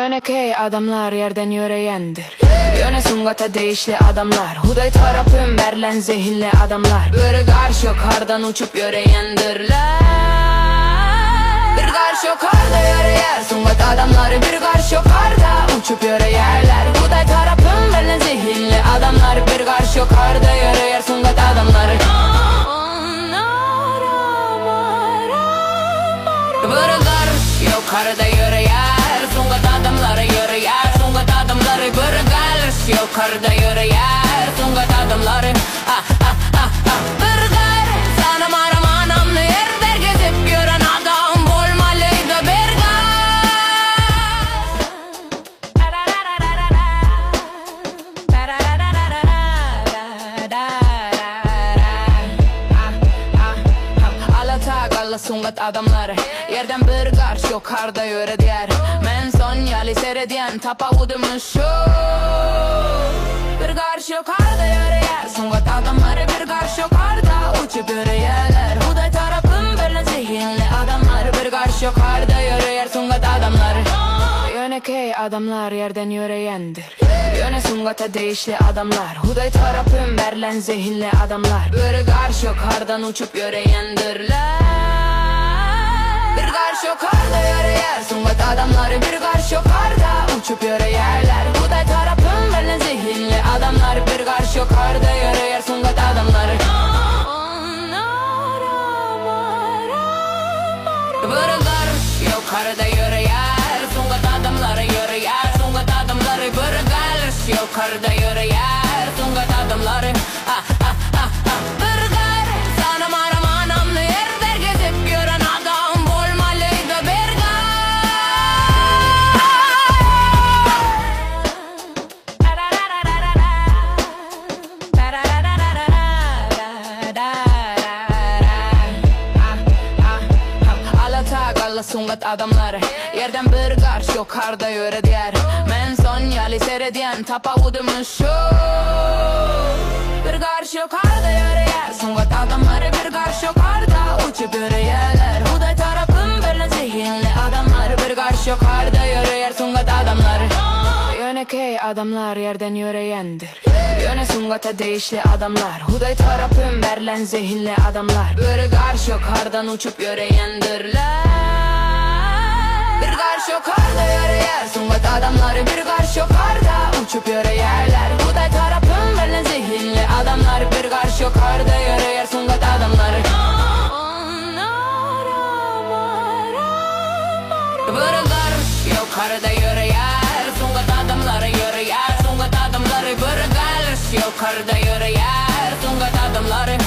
Yönekey adamlar yerden yöreyendir. Yöne sungata değişli adamlar. Huday tarafım berlen zehirli adamlar. Bir karşı yukarıdan uçup yöreyendirler. Bir karşı yukarıda yöreyer sungat adamları. Bir karşı yukarıda uçup yöreyerler. Huday tarafım berlen zehirli adamlar. Bir karşı yukarıda yöreyer sungat adamları. Bir karşı yukarıda yöreyer sungat adamları yöreyer. Sungat adamları bir karşı yukarıda yöreyer sungat adamları. Bir karşı sanım aram anamlı yerler gezip gören adam olmalıydı bir Alla sungat adamları yerden bir karşı yukarıda yöre diyer. Men son yali seyrediyen tapa udumuşum. Bir karşı yukarıda yöre yer sungat adamları. Bir karşı yukarıda uçup yöre yerler. Huday tarafım berlen zehirli adamlar. Bir karşı yukarıda yöre yer sungat adamları. Yönekey adamlar yerden yöreyendir. Yöne sungata değişli adamlar. Huday tarafım berlen zehirli adamlar. Bir karşı yukarıdan uçup yöreyendirler. Bir karşı yukarıda yöreyer sungat adamları. Bir karşı yukarıda uçup yöreyerler. Huday tarafım berlen zehirli adamlar. Bir karşı yukarıda yöreyer sungat adamları. Bir karşı yukarıda yöreyer sungat adamları yöreyer. Sungat adamları bir karşı yukarıda yöreyer sungat adamları. Bir karşı sanım aram anamlı yerler gezip gören adam olmalıydı bir Alla sungat adamları yerden bir karşı yukarıda yöre diyer. Men son yali seyrediyen tapa udumuşum. Bir karşı yukarıda yöre yer sungat adamları. Bir karşı yukarıda uçup yöreyerler. Huday tarafım berlen zehirli adamlar. Bir karşı yukarıda yöre yer sungat adamları. Yönekey adamlar yerden yöreyendir. Yöne sungata değişli adamlar. Huday tarafım berlen zehirli adamlar. Bir karşı yukarıdan uçup yöreyendirler. Bir karşı yukarıda yöreyer sungat adamları. Bir karşı yukarıda uçup yöreyerler. Huday tarafım berlen zehirli adamlar. Bir karşı yukarıda yöreyer sungat adamları. Bir karşı yukarıda yöreyer sungat adamları yöreyer. Sungat adamları bir karşı yukarıda yöreyer sungat adamları.